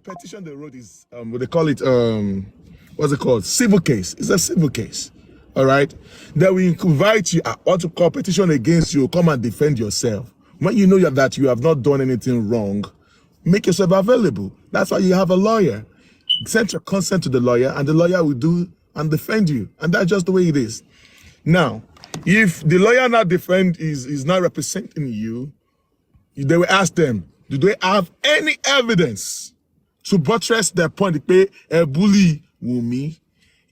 petition they wrote is what they call it, what's it called? Civil case. It's a civil case. All right. Then we invite you what to call petition against you. Come and defend yourself. When you know that you have not done anything wrong, make yourself available. That's why you have a lawyer. Send your consent to the lawyer, and the lawyer will do and defend you. And that's just the way it is. Now, if the lawyer not defend is not representing you, they will ask them, do they have any evidence to buttress their point? They pay a bully Wumi.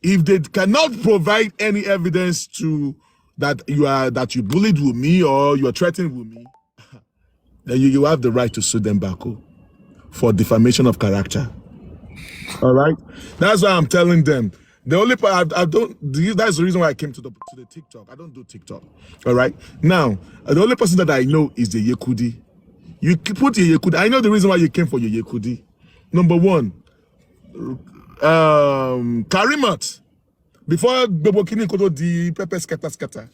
If they cannot provide any evidence to that you bullied Wumi or you are threatening Wumi, then you have the right to sue them back for defamation of character. All right, that's why I'm telling them. The only part I don't. That's the reason why I came to the TikTok. I don't do TikTok. All right. Now the only person that I know is the Yekudi. You put your Yekudi. I know the reason why you came for your Yekudi. Number one, Karimat. Before Bobokini Kodo di Pepe Scatter.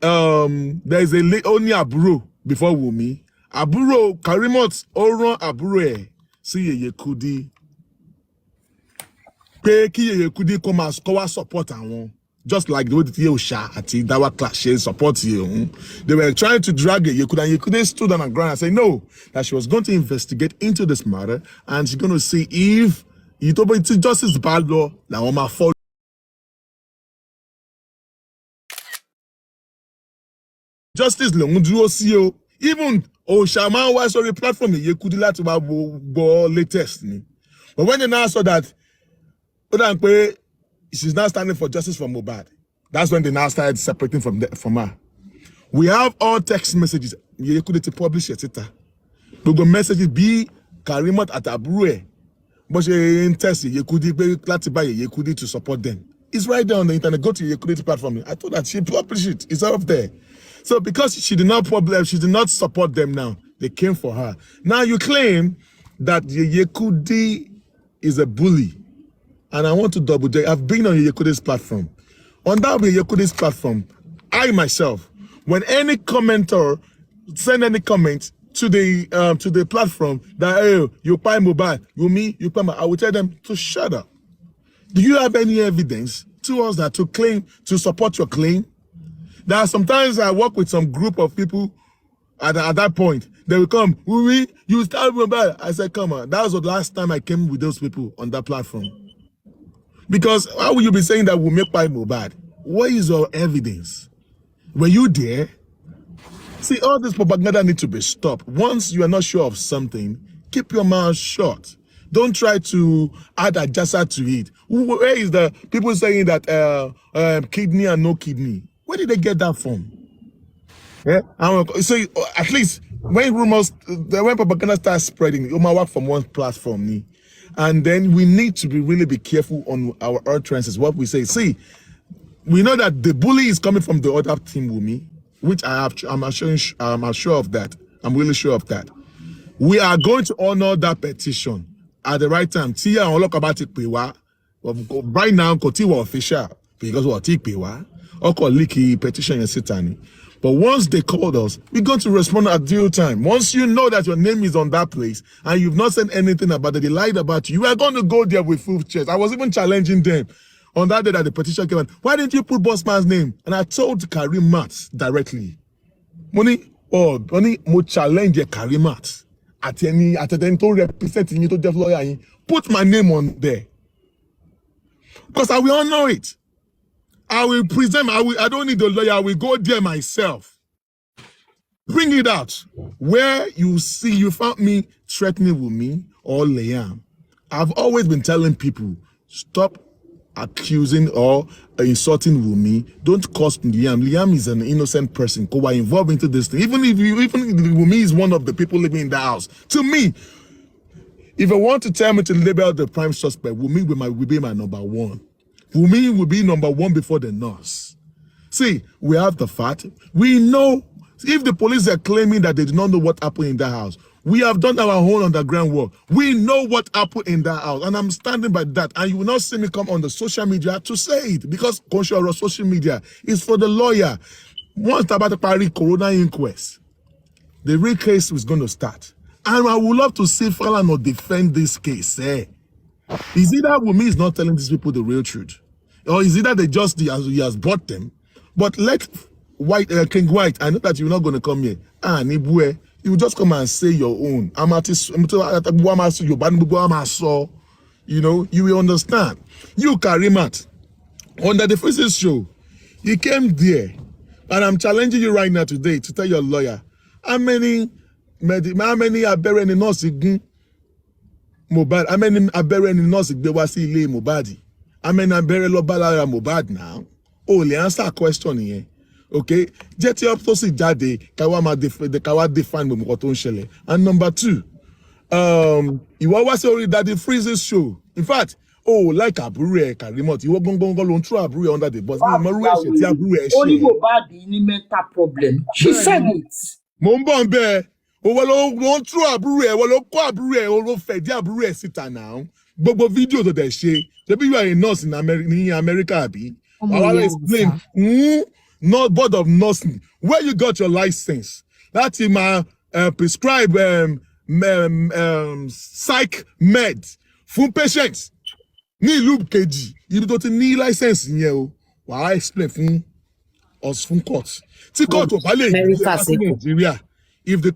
There is only Aburo before Wumi. Aburo Karimat Oron Aburo. See Yekudi. Pay ki Yekudi come as cover support and just like the way the Yosha at Dawa clash support you. They were trying to drag Yekudi, and Yekudi stood on the ground and said no, that she was going to investigate into this matter and she's going to see if you told me justice bad law la on my fault. Justice le dúró sí o. Even Oshaman was on the platform Yekudi láti wá go latest ni. But when they now saw that she's now standing for justice for Mohbad, that's when they now started separating from her. We have all text messages. Yekudi to publish it. We go messages be Karimat at Abure. But she in test Yekudi to support them. It's right there on the internet. Go to Yekudi platform. I thought that she published it. It's up there. So because she did not support them now, they came for her. Now you claim that Yekudi is a bully. And I want to double check. I've been on Yekudi's platform. On that Yekudi's platform, I myself, when any commenter send any comment to the platform that hey, you buy mobile, you buy my, I will tell them to shut up. Do you have any evidence to us that to claim to support your claim? There are sometimes I work with some group of people at that point. They will come, Wumi, you start mobile. I said, come on. That was the last time I came with those people on that platform. Because how will you be saying that we'll make by mobile? What is your evidence? Were you there? See, all this propaganda needs to be stopped. Once you are not sure of something, keep your mouth shut. Don't try to add a jassa to it. Where is the people saying that kidney and no kidney? Where did they get that from? Yeah, so at least when propaganda starts spreading, it might work from one platform, and then we need to really be careful on our utterances. What we say. See, we know that the bully is coming from the other team, Wumi, which I'm sure of that. I'm really sure of that. We are going to honor that petition at the right time. Tia and look about it, right now, Kotiwa official because we'll take Pewa. Or leaky petition and sitani. But once they called us, we're going to respond at due time. Once you know that your name is on that place and you've not said anything about it, they lied about you, you are going to go there with full chest. I was even challenging them on that day that the petition came out. Why didn't you put Bossman's name? And I told Karimat directly. Money, mo challenge Karimat at any to represent you to the lawyer. Put my name on there. Because I will honor it. I will present, I don't need a lawyer, I will go there myself. Bring it out. Where you see, you found me threatening with me or Liam. I've always been telling people, stop accusing or insulting Wumi. Don't cost Liam. Liam is an innocent person who are involved into this thing. Even if Wumi is one of the people living in the house. To me, if I want to tell me to label the prime suspect, Wumi will be my number one. Wumi will be number one before the nurse. See, we have the fact. We know if the police are claiming that they do not know what happened in that house, we have done our own underground work. We know what happened in that house, and I'm standing by that. And you will not see me come on the social media to say it because social media is for the lawyer. Once about the Paris Corona inquest, the real case was going to start. And I would love to see Falana defend this case. Is it that Wumi is not telling these people the real truth? Or is it that he has bought them? But let King White, I know that you're not going to come here. Nibwe, you just come and say your own. You know, you will understand. You, Karimat, under the physics show, you came there, and I'm challenging you right now today to tell your lawyer how many are buried in Nosigun Mobad, how many are buried in Nosigun Wasile Mobadi, how many are buried Lobalara Mobad now? Oh, the answer a question here. Okay, Jetty up to see Jade, Kawa define Mokoton. And number 2, you always say that the freezes show. In fact, like Abure Karimot, you were going to throw Abure under the bus. Only Mobad in mental problem. She said it. Mombombe, won't throw Abure, or fed Abure sita now. Bobo video to the she. Maybe you are a nurse in America, Abi. I will explain. Not board of nursing. Where you got your license? That's in my prescribed psych med full patients. Ni lube KG. You don't need license in here. Why explain from us from court? Court of Nigeria. If the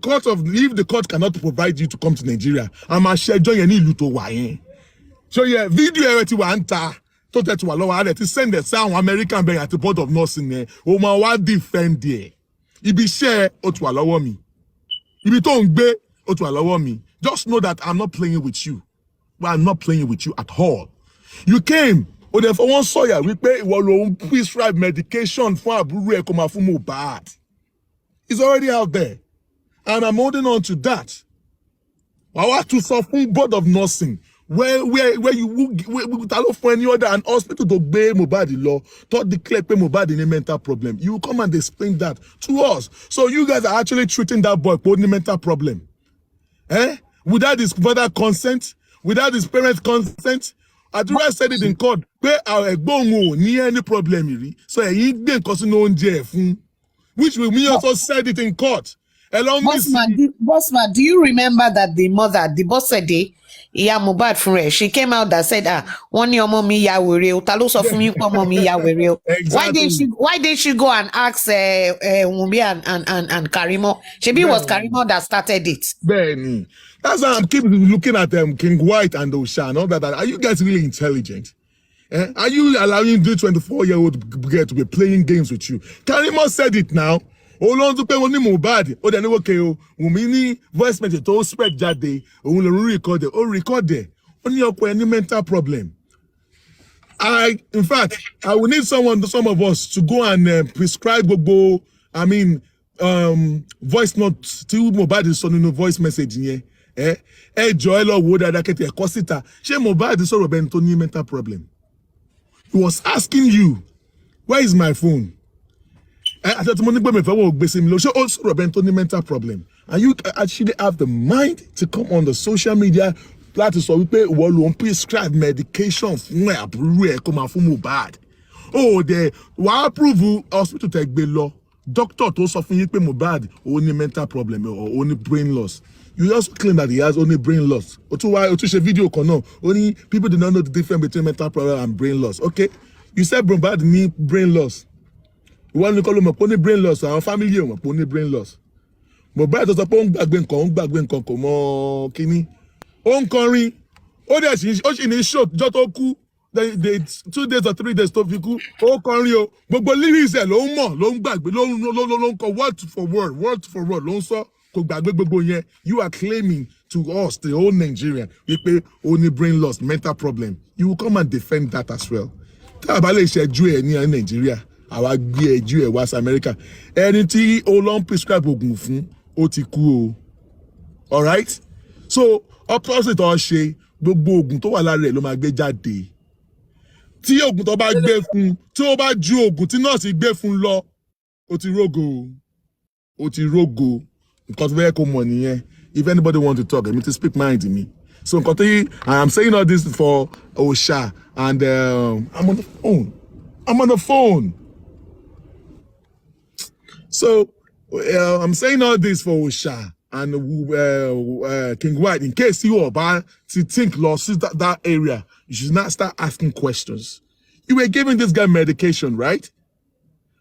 court cannot provide you to come to Nigeria, I'm a share join any luto wayen. So yeah, video eti wa anta. To send the sound American bank at the board of nursing there. Oh my, what defend there? If be share or to allow me. If you don't be or to allow me, just know that I'm not playing with you. Well, I'm not playing with you at all. You came, or therefore one sawyer, we pay one prescribed medication for a brewery come from bad. It's already out there. And I'm holding on to that. I want to suffer board of nursing. Where you for any other an hospital to obey Mobadi law, to declare Mobadi in a mental problem. You come and explain that to us. So you guys are actually treating that boy with a mental problem. Without his father consent, without his parents' consent. Adura said it in court. Where our bongo near any problem, so he didn't cause no jeff. Which we also said it in court. Bossman, do you remember that the mother, the boss said, "Iya Mobad Fure," she came out that said, one your mommy ya were talo so fun mi po mommy ya were. Why did she go and ask Wumi and Karimo? Shebi was Karimo that started it. Benny. That's why I'm keep looking at them, King White and Osha and all that. Are you guys really intelligent? Are you allowing the 24-year-old girl to be playing games with you? Karimo said it now. Olon to pay only Mobad. Oh, then okay. Wumi voice message to spread that day. Record there. Only up any mental problem. In fact, I will need some of us to go and prescribe voice note to Mobad is on voice message here. Joel or would that get a cosita. She Mobad is sort of mental problem. He was asking you, where is my phone? I said, also mental problem. And you actually have the mind to come on the social media platform to prescribe medication from bad. Oh, the why approve hospital take law. Doctor to suffer you bad only mental problem or only brain loss. You also claim that he has only brain loss. Video only people do not know the difference between mental problem and brain loss. Okay, you said bad need brain loss. One call him a pony brain loss, our family a pony brain loss. But bad does a pong back when come on, Kini. On Corey, oh, that's in a short, Jotoku, the 2 days or 3 days, Topiku, oh, Corio, but believe is a long back, but long word for word, long so, you are claiming to us, the whole Nigeria, we pay only brain loss, mental problem. You will come and defend that as well. Tabale share Jew near Nigeria. Our Jew was America. Anything long prescribed ogun fun o ti ku o. All right? So, opposite all she gbogbo ogun tó wà lára ló máa gbé jáde. Tí ogun tó bá gbé fún, tí ó bá ju ogun tí nurse gbé fún lọ, ó ti rogo. Ó ti rogo. Because very common here. If anybody want to talk, I mean to speak mind to me. So I am saying all this for Osha and I'm on the phone. So I'm saying all this for Osha and King White, in case you or to think lost that area, you should not start asking questions. You were giving this guy medication, right?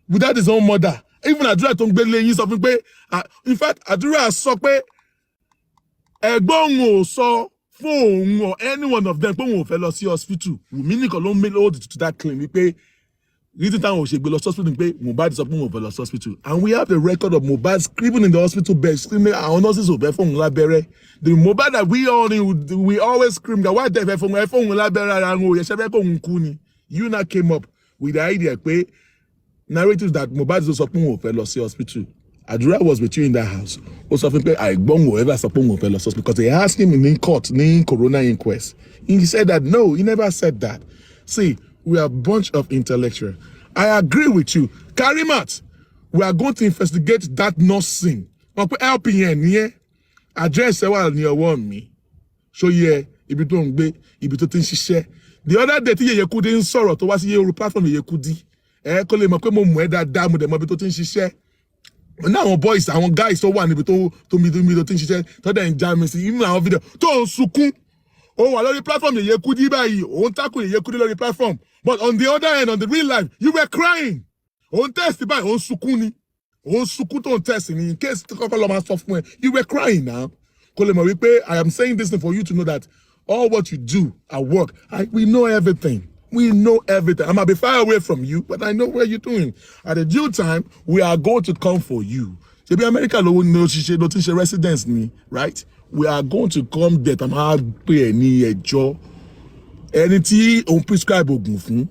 Without his own mother. Even Adura don't believe something. In fact, Adura saw Egbon saw phone or any one of them who fell off the hospital. Wumi nìkan ló made all to that claim. We pay reason time we should be lost hospital. Mohbad is up over lost hospital, and we have the record of Mohbad screaming in the hospital bed, screaming our nurses over phone labere. The Mohbad that we all knew, we always scream that why they phone labere and you now came up with the idea, narratives that Mohbad is up over lost hospital. Adura was with you in that house. Also, I don't ever suppose because they asked him in court, in Corona inquest. He said that no, he never said that. See, we are a bunch of intellectuals. I agree with you. Karimat, we are going to investigate that nursing. LPN, yeah? Address near one me. So yeah, if you don't be, if you don't share. The other day, you couldn't sorrow to watch your platform, you could. Call him a that damn with the Mabito share. Now boys, our guys so one to me the thing she said, told them jam see even our video. To sukun. Oh, along the platform, you could on tackle you could on the platform. But on the other end, on the real life, you were crying. On testify on sukuni. On sukuto on testing in case to couple of software. You were crying now. I am saying this for you to know that all what you do at work, we know everything. We know everything. I might be far away from you, but I know what you're doing. At the due time, we are going to come for you. Maybe America no residence me, right? We are going to come there. I'm hard pay any job. Anything on prescribe ogun fun.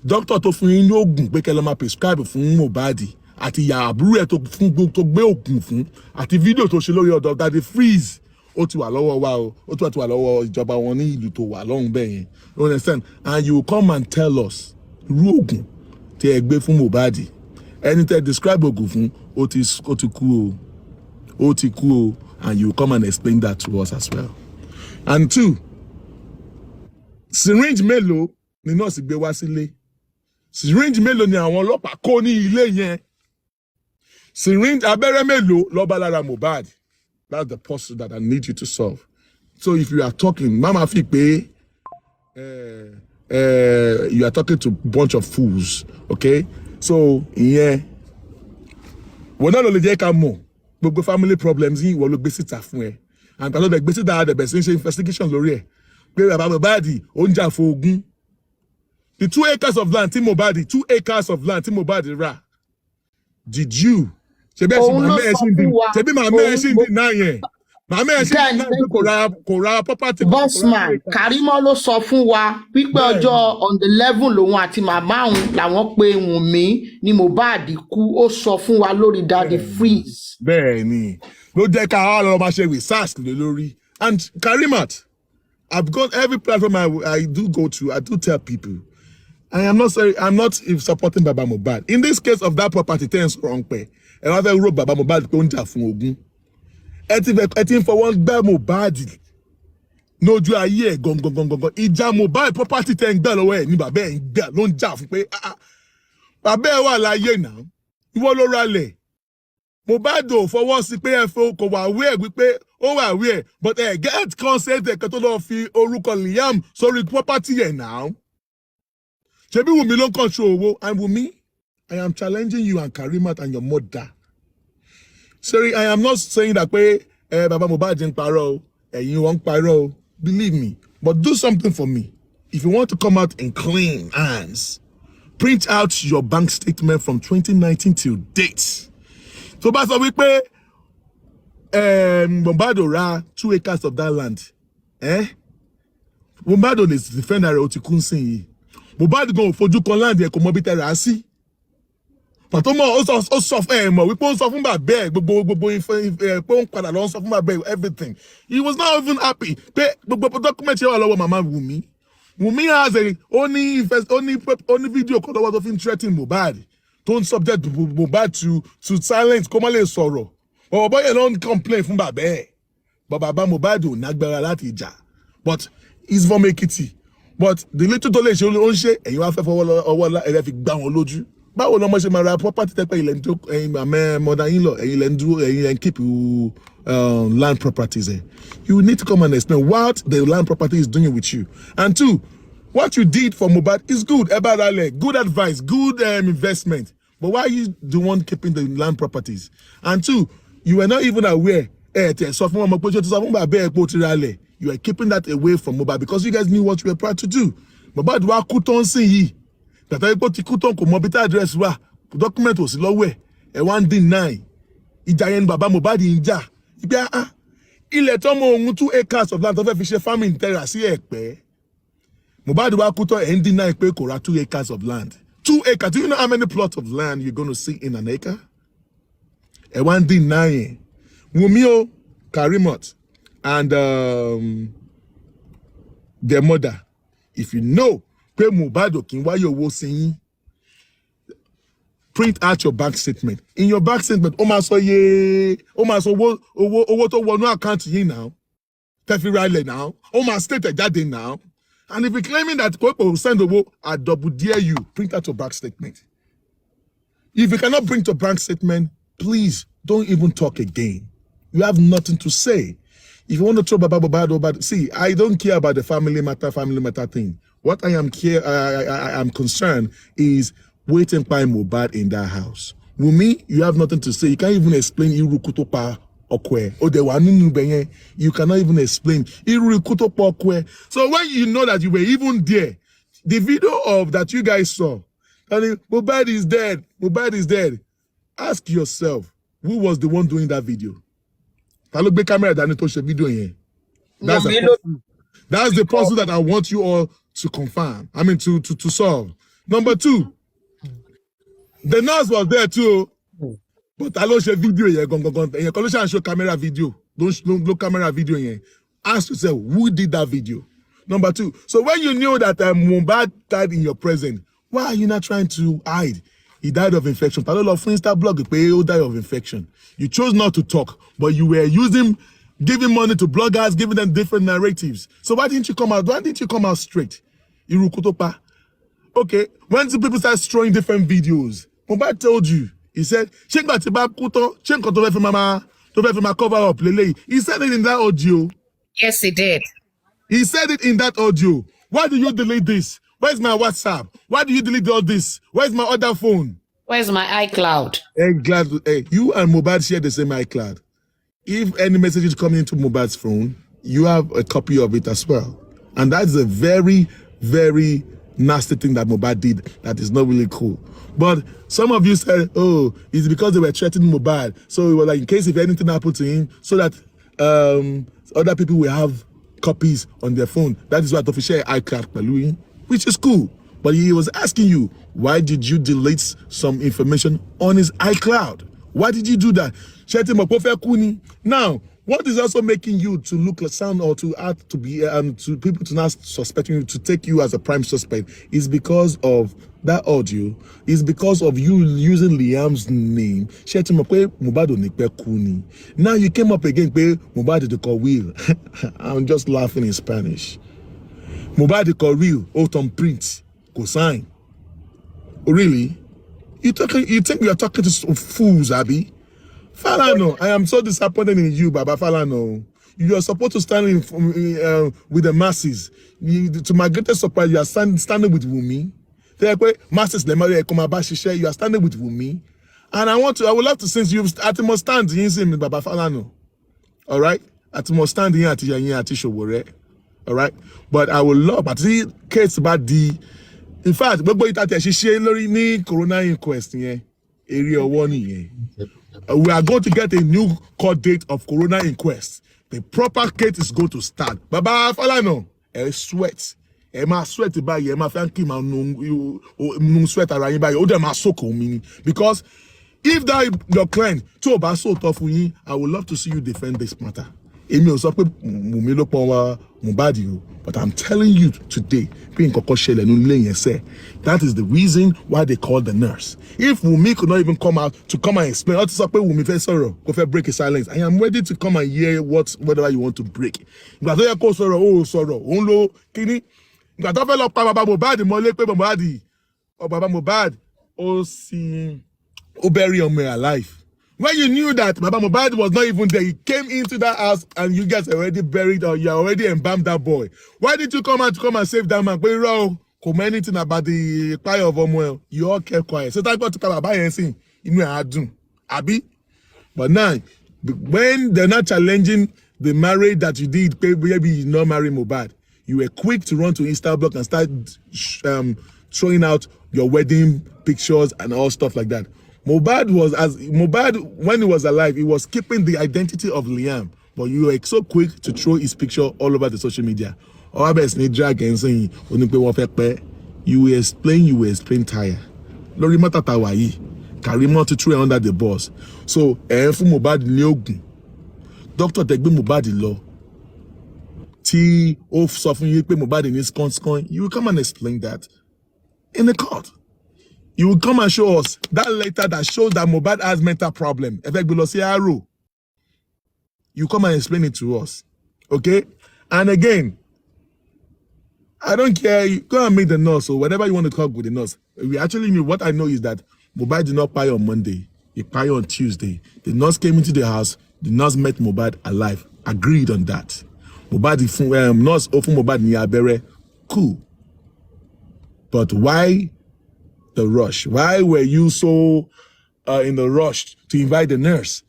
Doctor to fun yin ogun pé kẹ́ lọ ma prescribe fun Mohbad. Àti ya àbúrò ẹ̀ tó fun tó gbé ogun fun. Àti video tó ṣe lórí ọ̀dọ̀ that the freeze. Ó ti wà lọ́wọ́ wa o. Ó ti wà lọ́wọ́ ìjọba wọn ní ìlú tó wà lọ́hùn bẹ́ẹ̀ yẹn. You understand? And you come and tell us, Rogun, te egbe fun Mohbad. Anything describe ogun fun, ó ti kú o, and you come and explain that to us as well. And two, syringe mélòó ni nurse gbé wá sílé. Syringe mélòó ni àwọn ọlọ́pàá kó ní ilé yẹn. Syringe abẹ́rẹ́ mélòó ló bá lára Mohbad. That's the puzzle that I need you to solve. So if you are talking, Mama fi pé you are talking to a bunch of fools, okay? So yeah, we're not only there more, but family problems in what look besita fún and palo de besita the best investigation lórí ẹ̀. Pé baba Mohbad ó jà fún ogún. The 2 acres of land tí Mohbad, 2 acres of land tí Mohbad rà. Did you? Ṣebí ma mention na yẹn. Bossman, Karimo ló sọ fún wa wípé ọjọ́ on the level lòun àti màmá òun làwọn pé Wùnmí ni Mohbad kú, ó sọ fún wa lórí Daddy Freeze. Bẹ́ẹ̀ni, ló jẹ́ ká lọ máa ṣe research lórí. And Karimat, I've got every platform I do go to, I do tell people, I'm not supporting Baba Mohbad. In this case of that property, things wrong pay. Another road Baba Mohbad tó ń jà fún ogún. Ẹ for one gbá Mohbad. Nójú ayé ẹ̀ gangan. Ìjà Mohbad property tẹ́ ń gbà lọ́wọ́ ẹ̀ ní bàbá ẹ̀ ń gbà ló ń jà fún pé bàbá ẹ̀ wà láyé náà. Ìwọ ló ralẹ̀. Mohbad ò fọwọ́ sí pé ẹ kò wà aware wípé ó wà aware, but get consent ẹ̀kan tó lọ fi orúkọ Liam sórí property ẹ̀ náà. Ṣebí Wùmí ló ń control owó, and Wùmí, I am challenging you and Karimat and your mother. Sorry, I am not saying that Baba Mohbad didn't paro, you won't paro. Believe me, but do something for me. If you want to come out in clean hands, print out your bank statement from 2019 till date. So that's what we pay. Mohbad ra 2 acres of that land. Mohbad is defender Otikunsin. Mohbad go fojú kan land e ko mo bi tẹ́ rà sí. Pàtó mọ̀ ó sọ mọ̀ wípé ó sọ fún bàbá ẹ̀ gbogbo pé ó ń padà lọ sọ fún bàbá ẹ̀ everything. He was not even happy. Pé gbogbo document yẹn wà lọ́wọ́ màmá Wùmí. Wùmí has only video kan lọ́wọ́ tó fi ń threaten Mohbad. Don't subject Mohbad to silence kó má lè sọ̀rọ̀. Bàbá yẹn ló ń complain fún bàbá ẹ̀. Bàbá Mohbad ò nágbára láti jà. But he's from Ekiti. But the little tó lè ṣe ó ń ṣe ẹ̀yin wá fẹ́ fọwọ́ ọwọ́ ẹ̀rẹ́ fi gbá wọn lójú. báwo lọmọ ṣe máa ra property tẹ́pẹ́ ilẹ̀ ń tó ẹ̀yin mother-in-law ẹ̀yin keep land properties there. You need to come and explain what the land property is doing with you. And two, what you did for Mohbad is good. Good advice, good investment. But why are you the one keeping the land properties? And two, you were not even aware. You are keeping that away from Mohbad because you guys knew what you were proud to do. Mohbad wa kuton sin yi. That I put kuton ko mobita address wa. Document was lowe. E wan deny. Ijayen baba Mohbad inja. Ibi ilẹ̀ tọ́mọ ohun 2 acres of land tó fẹ́ fi ṣe farming terrace sí Ẹ̀pẹ́. Mohbad wa kuton and deny pé kò ra 2 acres of land. 2 acres. Do you know how many plots of land you're going to see in an acre? E wan deny. Wumi, Karimot, and their mother. If you know, pay Mohbad why you will sing, print out your bank statement. In your bank statement, what to one account you now, Tefi Riley now, state that day now. And if you're claiming that people will send over, I double dare you, print out your bank statement. If you cannot bring your bank statement, please don't even talk again. You have nothing to say. If you want to throw Baba, see, I don't care about the family matter thing. What I am concerned is waiting by Mohbad in that house. Wumi, you have nothing to say. You can't even explain Irukutopa Okwe. You cannot even explain Irukutopa Okwe. So when you know that you were even there, the video of that you guys saw, and Mohbad is dead. Mohbad is dead. Ask yourself, who was the one doing that video? That's the puzzle that I want you all to confirm. I mean, to solve. Number 2, the nurse was there too, but I don't show video here. Don't show camera video. Don't look camera video here. Ask yourself, who did that video? Number 2. So when you knew that Mohbad died in your presence, why are you not trying to hide? He died of infection. Died of infection. You chose not to talk, but you were giving money to bloggers, giving them different narratives. So why didn't you come out? Why didn't you come out straight? Irukutopa. Okay, when the people start throwing different videos, Mohbad told you, he said, he said it in that audio. Yes, he did. He said it in that audio. Why do you delete this? Where's my WhatsApp? Why do you delete all this? Where's my other phone? Where's my iCloud? You and Mohbad share the same iCloud. If any messages come into Mohbad's phone, you have a copy of it as well. And that's a very, very nasty thing that Mohbad did that is not really cool. But some of you said, oh, it's because they were threatening Mohbad. So it was like, in case if anything happened to him, so that other people will have copies on their phone. That is what official iCloud, which is cool. But he was asking you, why did you delete some information on his iCloud? Why did you do that? Now, what is also making you to look like sound or to act to be to people to not suspecting you to take you as a prime suspect is because of that audio. Is because of you using Liam's name. Now you came up again, Mohbad the call will. I'm just laughing in Spanish. Mohbad the call real. Autumn print. Go sign. Really? You think we are talking to fools, Abby? Falano, I am so disappointed in you, Baba Falano. You are supposed to stand with the masses. To my greatest surprise, you are standing with Wumi. Masses, you are standing with Wumi. And I would love to, since you at must stand in Baba Falano. All right? At must stand here at Showore. All right? But I would love, but see, case about the, in fact, she corona inquest, area 1. We are going to get a new court date of corona inquest. The proper case is going to start. Baba Falano, sweat. Sweat by sweat around by because if that your client too about so tough for you, I would love to see you defend this matter. But I'm telling you today, that is the reason why they call the nurse. If Wumi could not even come out to come and explain, Wumi break his silence. I am ready to come and hear whatever you want to break. Baba Mohbad bury Omer alive. When you knew that Baba Mohbad was not even there, you came into that house and you guys already buried or you already embalmed that boy. Why did you come out to come and save that man? But you come anything about the fire of Omo, you all kept quiet. So thank God to come about and sing. You know I do. Abi. But now, when they're not challenging the marriage that you did, maybe you not marry Mohbad, you were quick to run to Instablog and start throwing out your wedding pictures and all stuff like that. Mohbad, when he was alive, he was keeping the identity of Liam, but you were so quick to throw his picture all over the social media. You will explain tire. Lori mata tawayi, Karimo to throw under the boss. So, fu Mohbad ni ogun. Doctor Tegbe Mohbad law. Tí ó sọ fún yín pé Mohbad ní scoin, you will come and explain that in the court. You will come and show us that letter that shows that Mohbad has mental problem. You come and explain it to us. Okay? And again, I don't care. You go and meet the nurse or whatever you want to talk with the nurse. We actually knew. What I know is that Mohbad did not pay on Monday. He paid on Tuesday. The nurse came into the house. The nurse met Mohbad alive. Agreed on that. Mohbad, nurse open Mohbad ni abere. Cool. But why the rush? Why were you so in the rush to invite the nurse?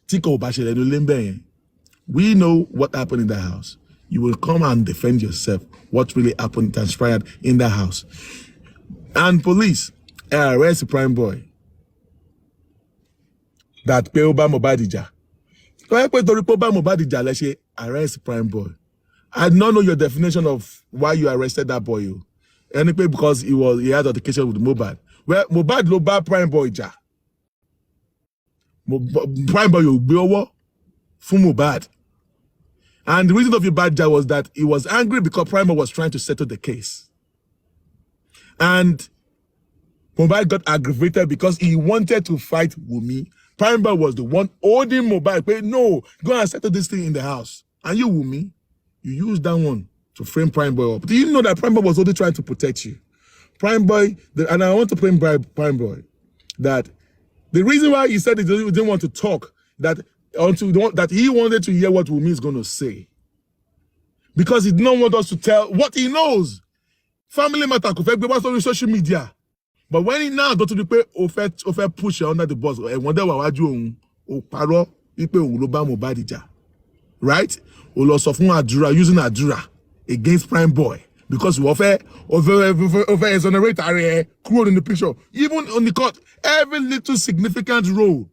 We know what happened in the house. You will come and defend yourself. What really happened, transpired in the house. And police arrest the prime boy. That Peoba Mobadija. Arrest the prime boy. I don't know your definition of why you arrested that boy. Anyway, because he had altercation with Mohbad. Well, Mohbad lo ba prime boy ja. Prime boy you be over for Mohbad. And the reason of your bad ja was that he was angry because prime boy was trying to settle the case. And Mohbad got aggravated because he wanted to fight Wumi. Prime boy was the one holding Mohbad. But no, go and settle this thing in the house. And you, Wumi, you used that one to frame Prime Boy up. Do you know that Prime Boy was only trying to protect you? Prime Boy, and I want to blame Prime Boy, that the reason why he said he didn't want to talk, that he wanted to hear what Wumi is going to say. Because he did not want us to tell what he knows. Family matter could be on social media. But when he now got to the pay, offer push under the bus, and wonder what you paro, right? Using Adura against Prime Boy. Because we offer exonerate crew in the picture. Even on the court, every little significant role.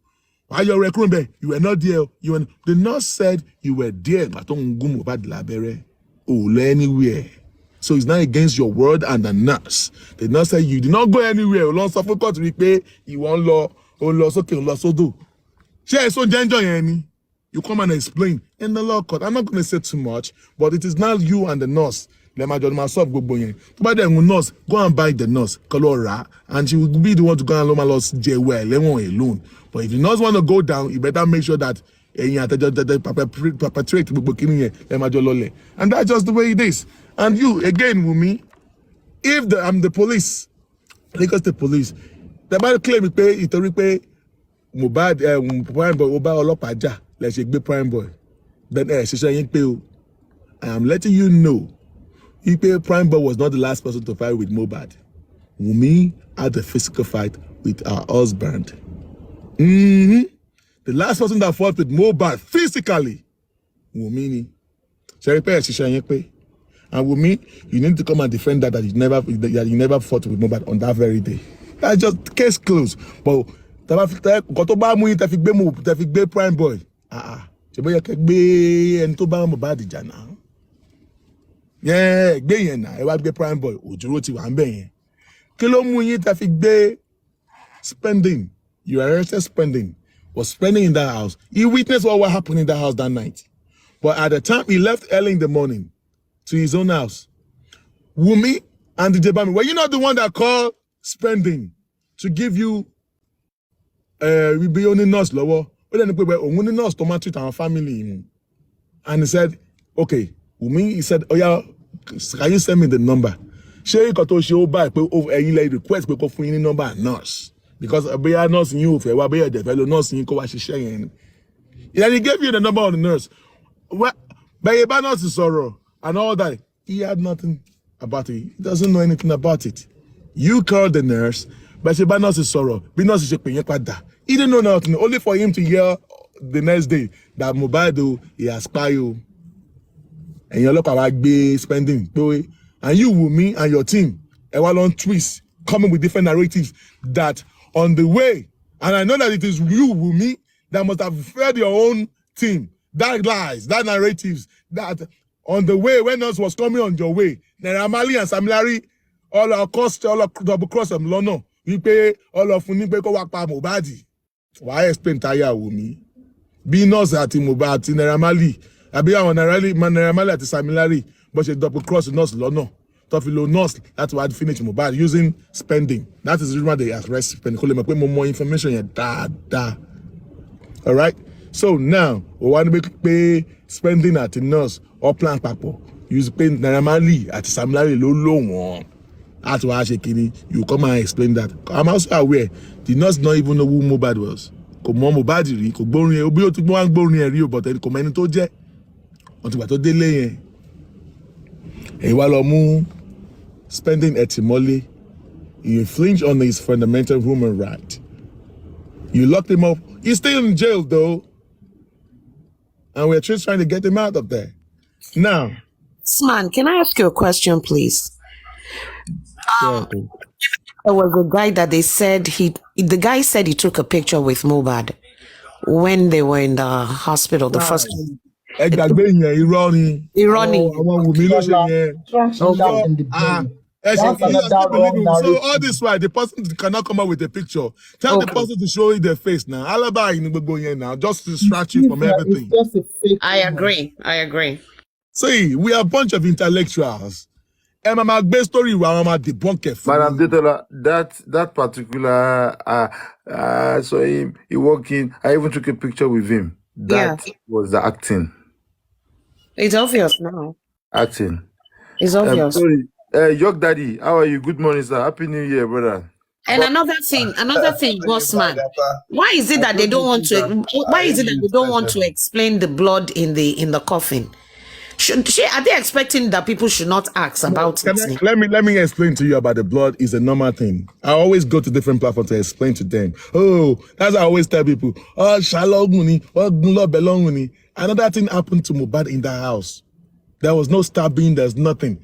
While you're recruiting, you were not there. The nurse said you were there, but don't go anywhere. So it's not against your word and the nurse. The nurse said you did not go anywhere. You want law, so do. Share so danger. You come and explain in the law court. I'm not going to say too much, but it is now you and the nurse. Let my judge myself go boy. But then nurse, go and buy the nurse, Colora, and she will be the one to go and my loss J well, alone. But if the nurse want to go down, you better make sure that perpetrate and that's just the way it is. And you again, Wumi, if I'm the police, because the police, they might claim it pay Mohbad Prime Boy Oba Olopaja. Let's say big Prime Boy. Then I am letting you know, Prime Boy was not the last person to fight with Mohbad. Wumi had a physical fight with our husband. The last person that fought with Mohbad physically, Wumi. And Wumi, you need to come and defend that you never fought with Mohbad on that very day. That's just case closed. But Prime Boy. Yeah, Prime Boy. Spending. You arrested spending. Was spending in that house. He witnessed what happened in that house that night. But at the time he left early in the morning to his own house, Wumi and the Jebami, were you not the one that called spending to give you we be only nurse lower? Only nurse to treat our family. And he said, okay, Wumi, he said, oh yeah, can you send me the number? She got to show back over any request because for any number nurse. because bóyá nurse yín ò fẹ́ wá bóyá ẹ̀dẹ̀ fẹ́ lo nurse yín kó wá ṣiṣẹ́ yẹn. Then he gave you the number of the nurse. Well, bẹ́ẹ̀ bá nurse sọ̀rọ̀ and all that. He had nothing about it. He doesn't know anything about it. You called the nurse, but bẹ́ẹ̀ bá nurse sọ̀rọ̀, bí nurse ṣe pè yín padà. He didn't know nothing. Only for him to hear the next day that Mohbad, he aspire. And your local gbé spending. And you, Wumi, and your team, a long twist, coming with different narratives that on the way, and I know that it is you, Wumi, that must have fed your own team, that lies, that narratives, that on the way, when us was coming on your way, Naramali and Samilari, all our cost, all our double cross them, Lono, we pay all of Funipe Kowakpa Mobadi. Why explain Taya, Wumi? Be nurse at Mobadi, Naramali, Abi àwọn Naramali àti Samilari, but she double cross nurse Lono. Tofilo nurse, that's why I finish Mohbad using spending. That is the reason why they arrest spending. More information here. All right. So now we want to pay spending at the nurse or plan papo. Use pay Naramali at Samilari low. That's why you come and explain that. I'm also aware the nurse don't even know who Mohbad was. Ko mo Mohbad ri, ko gborin e, obi o ti gbo an gborin e ri o, but ko meni to je. Wọ́n ti gbà tó délé yẹn. Èyí wá lọ mú spending etimole. You infringe on his fundamental human right. You locked him up. He's still in jail though. And we're just trying to get him out of there. Now. Bossman, can I ask you a question, please? There was a guy that they said the guy said he took a picture with Mohbad when they were in the hospital the first time. Ẹgbàgbé yẹn irọ́ ni. Irọ́ ni. Àwọn Wùmí ló ṣe yẹn. So all this while the person cannot come up with a picture. Tell the person to show you their face now. Alibi in gbogbo yẹn now, just to distract you from everything. I agree. See, we are a bunch of intellectuals. And my best story wa mama debunk it. Madam Detola, that particular I saw him, he walked in, I even took a picture with him. That was the acting. It's obvious now. Acting. It's obvious. Sorry. York Daddy, how are you? Good morning, sir. Happy New Year, brother. And another thing, Bossman. Why is it that they don't want to? Why is it that they don't want to explain the blood in the coffin? Are they expecting that people should not ask about it? Let me explain to you about the blood. Is a normal thing. I always go to different platforms to explain to them. Oh, that's I always tell people. Oh, Shalom, oh, another thing happened to Mohbad in the house. There was no stabbing. There's nothing.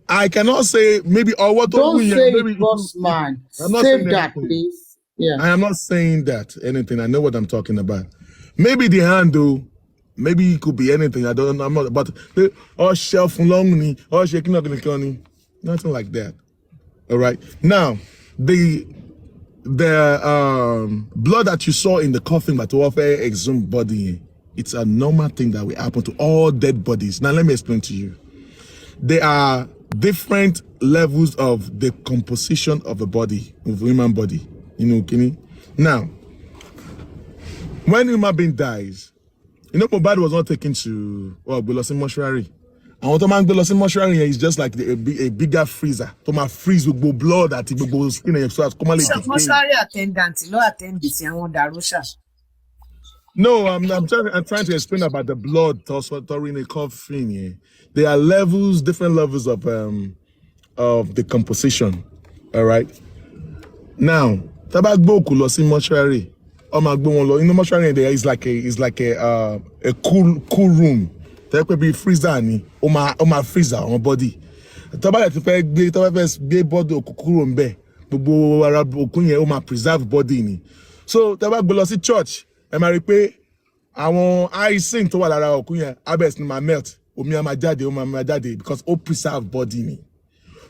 I cannot say maybe or what. Don't say it, Bossman. Save that, please. Yeah. I am not saying that anything. I know what I'm talking about. Maybe the handle. Maybe it could be anything. I don't know. I'm not. But or shelf long or shaking up the county. Nothing like that. All right. Now the blood that you saw in the coffin, but warfare exhumed body. It's a normal thing that will happen to all dead bodies. Now let me explain to you. There are different levels of the composition of a body, of a human body. You know, Kenny? Now, when a human being dies, you know, Mohbad was not taken to Belosin mortuary. And what man Belosin mortuary is just like a bigger freezer. To my freeze with blood at the skin and so mortuary attendant, no attendant, No, I'm trying to explain about the blood in a coffin. Yeah. There are levels, different levels of the composition. All right. Now, tabagbo kulosi mortuary. In the mortuary there is like a cool room. There could be freezer ni. My freezer on body. Tabagbo ti fẹ́ gbé body cool room be. Gbogbo ara okun yẹn ó máa preserve body ni. So tabagbo lọ sí church. Ẹ máa rí pé àwọn icing tó wà lára òkú yẹn abẹ́sì ni máa melt omi á máa jáde because ó preserve body ni.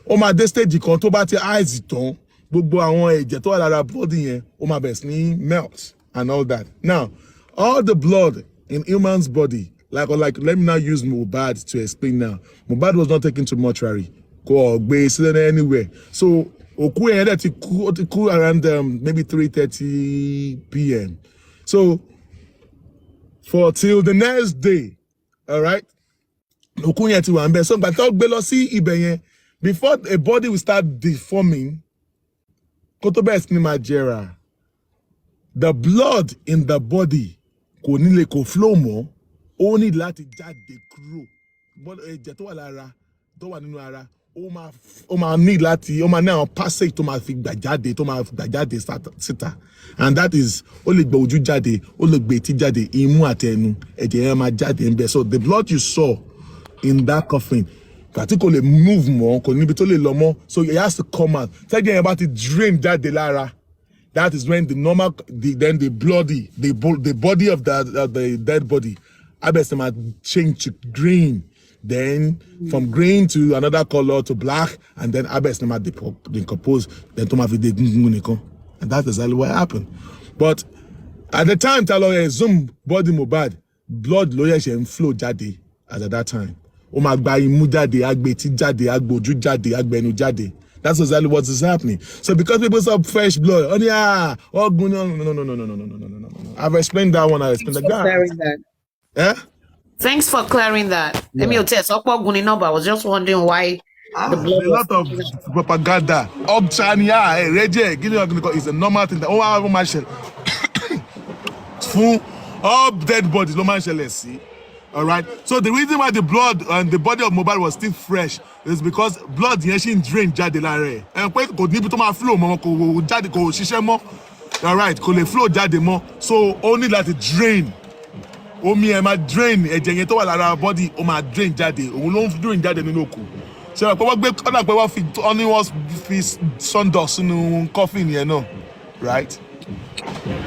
Ó máa dé stage kan tó bá ti ice tán gbogbo àwọn ẹ̀jẹ̀ tó wà lára body yẹn ó máa bẹ̀rẹ̀ sí ní melt and all that. Now, all the blood in human's body, like let me now use Mohbad to explain now. Mohbad was not taken to mortuary. Go anywhere. So òkú yẹn dẹ̀ ti kú around maybe 3:30 p.m. So, for till the next day, all right, so before a body will start deforming, kotobes ni majera, the blood in the body kò ní lè kò flow mọ́, ó ní láti jáde kúrò. Ẹ̀jẹ̀ tó wà lára, tó wà nínú ara, ó máa ní láti, ó máa ní àwọn passage tó máa fi gbà jáde, tó máa gbà jáde síta. And that is, ó lè gbé ojú jáde, ó lè gbé etí jáde, imú àti ẹnu, ẹ̀jẹ̀ yẹn máa jáde ńbẹ̀. So the blood you saw in that coffin, kàtí kò lè move mọ́, kò níbi tó lè lọ mọ́, so it has to come out. Tẹ́jẹ̀ yẹn bá ti drain jáde lára, that is when the body of the dead body, abẹ́sẹ̀ máa change to green. Then from green to another color to black, and then abẹ́sẹ̀ máa decompose, then tó máa fi dé gungun nìkan. And that's exactly what happened. But at the time, talo zoom body Mohbad, blood ló yẹ ṣe ń flow jáde as at that time. Ó máa gba imú jáde, á gbé etí jáde, á gbé ojú jáde, á gbé ẹnu jáde. That's exactly what is happening. So because people saw fresh blood, oh yeah, oh no. I've explained that one. I explained that. Yeah. Thanks for clearing that. Let me tell you, but I was just wondering why the blood. A lot of propaganda. It's a normal thing. Full all dead bodies, no man shall see. All right. So the reason why the blood and the body of Mohbad was still fresh is because blood yẹn drain jáde lára. And pé kò níbi tó máa flow mọ́, kò jáde, kò ṣiṣẹ́ mọ́. All right. Kò lè flow jáde mọ́. So only that it drain. Omi ẹ máa drain, ẹ̀jẹ̀ yẹn tó wà lára body ó máa drain jáde. Òun ló ń drain jáde nínú òkú. So pé wọ́n gbé ọ̀nà pé wọ́n fi sawdust sínú coffin yẹn náà. Right.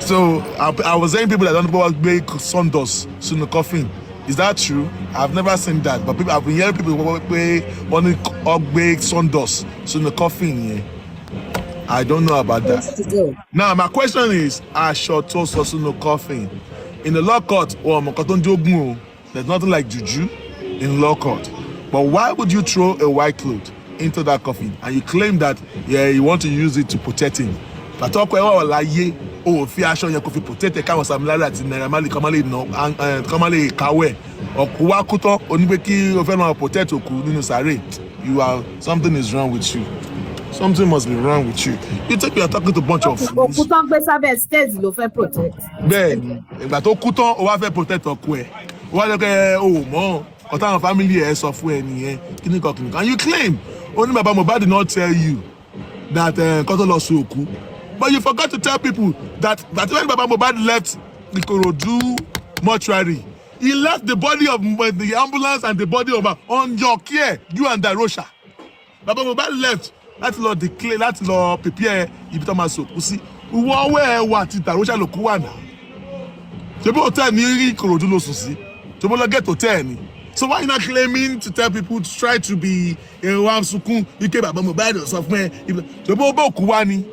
So I was saying people that don't know what big sawdust in the coffin. Is that true? I've never seen that, but I've been hearing people say one big sawdust in the coffin. Yeah. I don't know about that. Now my question is, I shot toast in the coffin in the law court or there's nothing like juju in law court. But why would you throw a white cloth into that coffin and you claim that you want to use it to protect him? But talk about láyé o fi aṣọ yẹn kò fi protect káwọn Samilari àti Naira Marley kọ́mọ́lé kàwé ọ̀kú wá kú tán onígbé kí o fẹ́ máa protect òkú nínú sàárè. Something is wrong with you. Something must be wrong with you. You think you are talking to a bunch of fools. Òkú tán gbé sábẹ́ stairs ló fẹ́ protect. Bẹ́ẹ̀ni, ìgbà tó kú tán o wá fẹ́ protect ọkú ẹ̀. O wá jẹ́ pé o mọ̀ ọ̀tá àwọn family ẹ̀ sọ fún ẹ nìyẹn kíníkan. And you claim only Baba Mohbad did not tell you that kọ́tọ́ lọ sí òkú. But you forgot to tell people that when Baba Mohbad left the Ikorodu mortuary, he left the body of the ambulance and the body of on your care, you and Darosha. Baba Mohbad left. Láti lọ declare, láti lọ prepare ibi tó máa sòkú sí. Wọ́n wẹ́ wà tí Darosha ló kú wà náà. Ṣé bí hotel ní Ikorodu ló sùn sí? Ṣé bí lọ get hotel ni? So why you not claiming to tell people to try to be one sukun? Ike Baba Mohbad sọ fún ẹ. Ṣé bí ó bá òkú wá ni?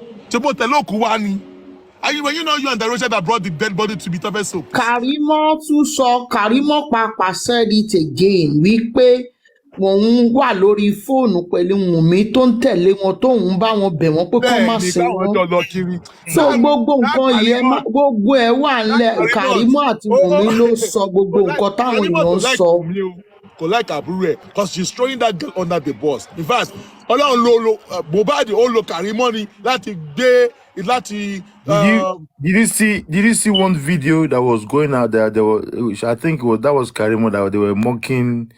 When you know you and Darosha that brought the dead body to be Tofe soap. Karimo tún sọ, Karimo pàápàá said it again wípé wọ́n wà lórí fóònù pẹ̀lú Wùmí tó ń tẹ̀lé wọn tó ń bá wọn bẹ̀ wọ́n pé kó má ṣe wọ́n. So gbogbo nǹkan yẹn gbogbo ẹ̀ wà nílẹ̀. Karimo àti Wùmí ló sọ gbogbo nǹkan táwọn èèyàn sọ. Kò like àbúrò ẹ̀ because she's throwing that girl under the bus. In fact, Ọlọ́run lo Mohbad ó lo Karimo ni láti gbé láti. Did you see one video that was going out there? I think that was Karimo that they were mocking.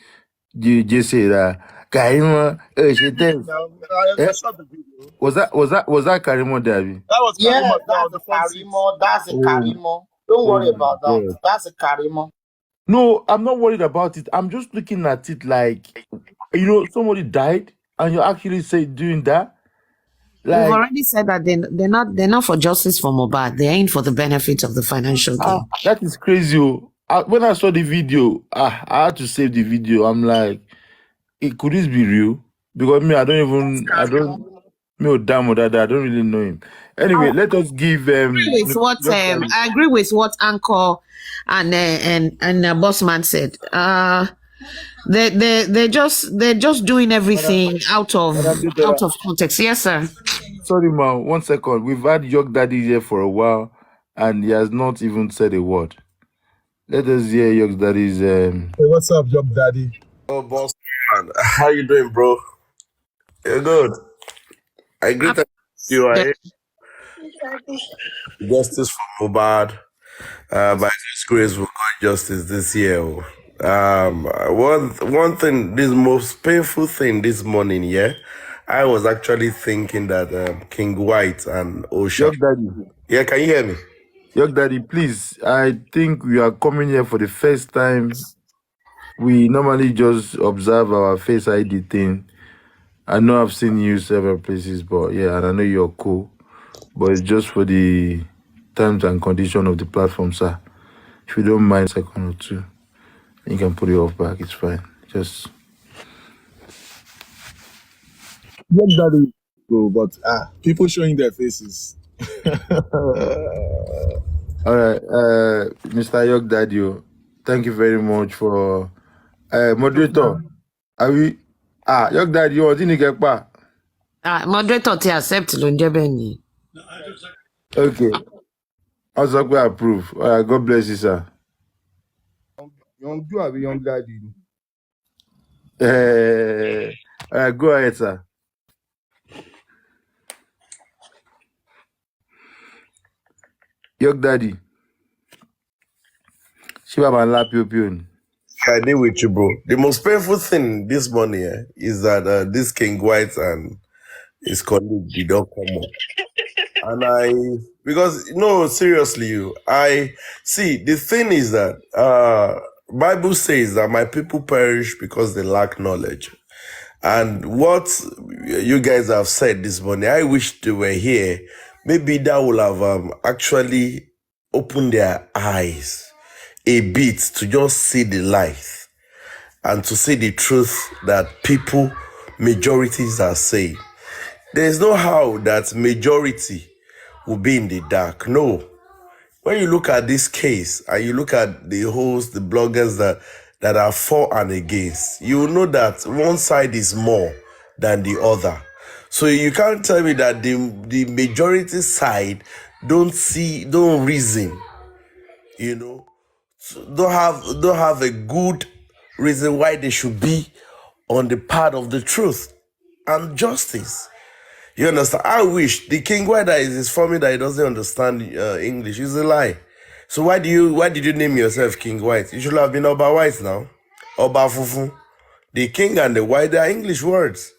Just say that Karimo. Was that Karimo, Davi? That was Karimo. That's a Karimo. Don't worry about that. God. That's a Karimo. No, I'm not worried about it. I'm just looking at it like, somebody died and you're actually doing that. Like, we've already said that they're not for justice for Mohbad. They ain't for the benefit of the financial gain. That is crazy. When I saw the video, I had to save the video. I'm like, could this be real? Because I don't really know him. Anyway, let us give I agree with what Anchor and Bossman said. They're just doing everything out of context. Yes, sir. Sorry, ma. 1 second. We've had York Daddy here for a while, and he has not even said a word. Let us hear York Daddy's. Hey, what's up, York Daddy? Oh, Bossman, how you doing, bro? You're good. I greet you. Justice for Mobad. By His grace, we got justice this year. One thing, this most painful thing this morning, yeah, I was actually thinking that King White and Osha. Yok Daddy. Yeah, can you hear me? Yok Daddy, please. I think we are coming here for the first time. We normally just observe our Face ID thing. I know I've seen you several places, but yeah, and I know you're cool. But it's just for the terms and condition of the platform, sir. If you don't mind a second or two, you can put it off back. It's fine. Just Yok Daddy. So, but people showing their faces. all right, Mr. Yok Daddy, thank you very much for moderator. Are we Yok Daddy, you want to get back? Moderator ti accept ló ń jẹ́ bẹ́ẹ̀ ni. Okay. Also, we approve. All right, God bless you, sir. Young do have a young daddy. All right, go ahead, sir. Yok Daddy. Shiva man lap you. I deal with you, bro. The most painful thing this morning is that this King White and his colleague did not come up. And because no, seriously, I see the thing is that Bible says that my people perish because they lack knowledge. And what you guys have said this morning, I wish they were here. Maybe that will have actually opened their eyes a bit to just see the light and to see the truth that people, majorities are saying. There's no how that majority will be in the dark. No. When you look at this case and you look at the hosts, the bloggers that are for and against, you will know that one side is more than the other. So you can't tell me that the majority side don't reason, don't have a good reason why they should be on the part of the truth and justice. You understand? I wish the King White that is informing that he doesn't understand English is a lie. So why did you name yourself King White? You should have been Oba White now. Oba Fufu. The King and the White, they are English words.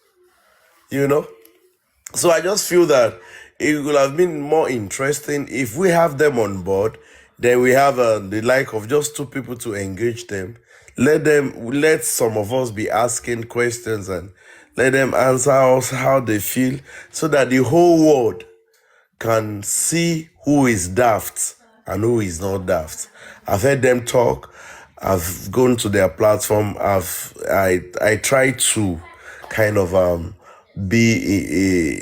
So I just feel that it would have been more interesting if we have them on board. Then we have the like of just two people to engage them. Let some of us be asking questions and let them answer us how they feel so that the whole world can see who is daft and who is not daft. I've heard them talk. I've gone to their platform. I try to kind of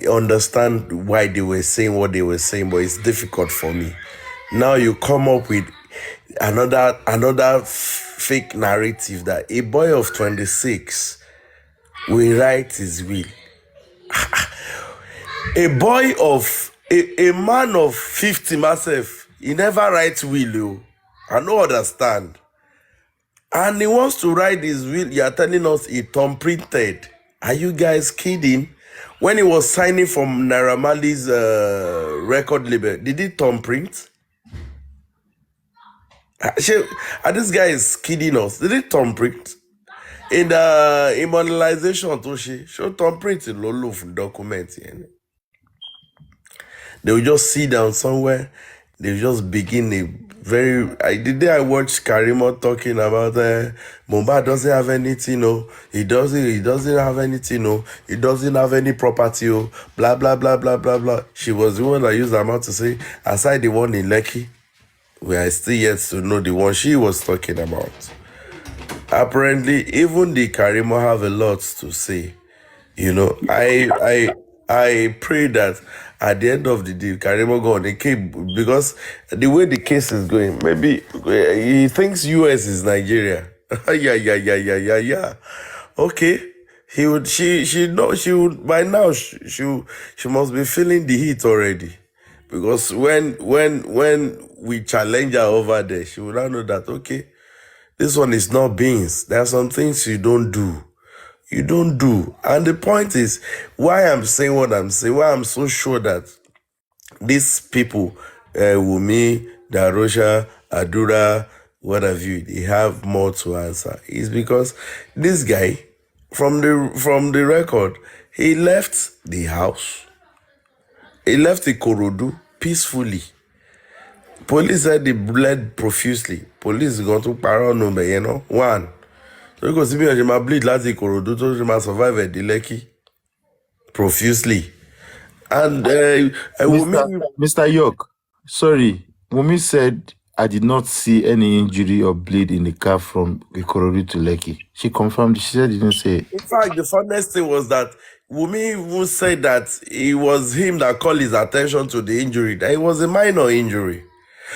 understand why they were saying what they were saying, but it's difficult for me. Now you come up with another fake narrative that a boy of 26 will write his will. A man of 50 myself, he never writes will. I don't understand. And he wants to write his will. You are telling us he thumb printed. Are you guys kidding? When he was signing from Naira Marley's record label, did he thumb print? This guy is kidding us. Did he thumb print? In the immobilization, show thumb print in Lolo document. They will just sit down somewhere. They will just begin the day I watched Karimo talking about Mohbad doesn't have anything, he doesn't have anything, he doesn't have any property, blah blah blah blah blah blah. She was the one that used her mouth to say, aside the one in Lekki, we are still yet to know the one she was talking about. Apparently, even the Karimo have a lot to say. I pray that at the end of the day, Karimo go on the case, because the way the case is going, maybe he thinks US is Nigeria. Yeah. Okay. She would by now she must be feeling the heat already, because when we challenge her over there, she will now know that okay, this one is not beans. There are some things you don't do. You don't do. And the point is, why I'm saying what I'm saying, why I'm so sure that these people, Wumi, Darosha, Adura, what have you, they have more to answer. It's because this guy, from the record, he left the house. He left Ikorodu peacefully. Police said he bled profusely. Police going to number, you know. One. So because if you bleed láti Ikorodu, so you survive at the Lekki profusely. And Mr. York, sorry, Wumi said I did not see any injury or bleed in the car from Ikorodu to Lekki. She confirmed. She said didn't say it. in fact, the funniest thing was that Wumi even said that it was him that called his attention to the injury, that it was a minor injury.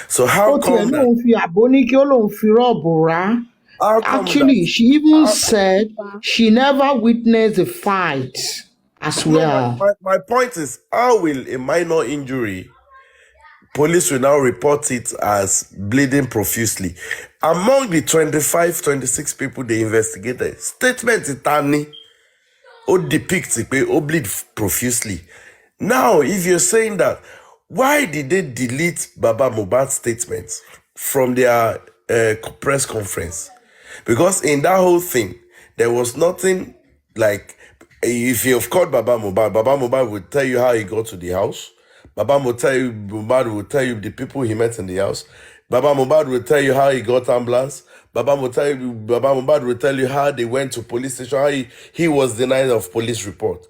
So ó how tiẹ̀ come that? lóun fi àbó ní kí ó lóun fi rọ́ọ̀bù rá. How come Actually, that? she even said she never witnessed a fight as No, well. my point is, how will a minor injury, police will now report it as bleeding profusely? Among the 25, 26 people they investigated, statement itani or depicts it, or bleed profusely. Now, if you're saying that, why did they delete Baba Mohbad's statement from their press conference? Because in that whole thing, there was nothing like, if you've called Baba Mohbad will tell you how he got to the house. Baba Mohbad will tell you the people he met in the house. Baba Mohbad will tell you how he got ambulance. Baba Mohbad will tell you how they went to police station, how he was denied of police report.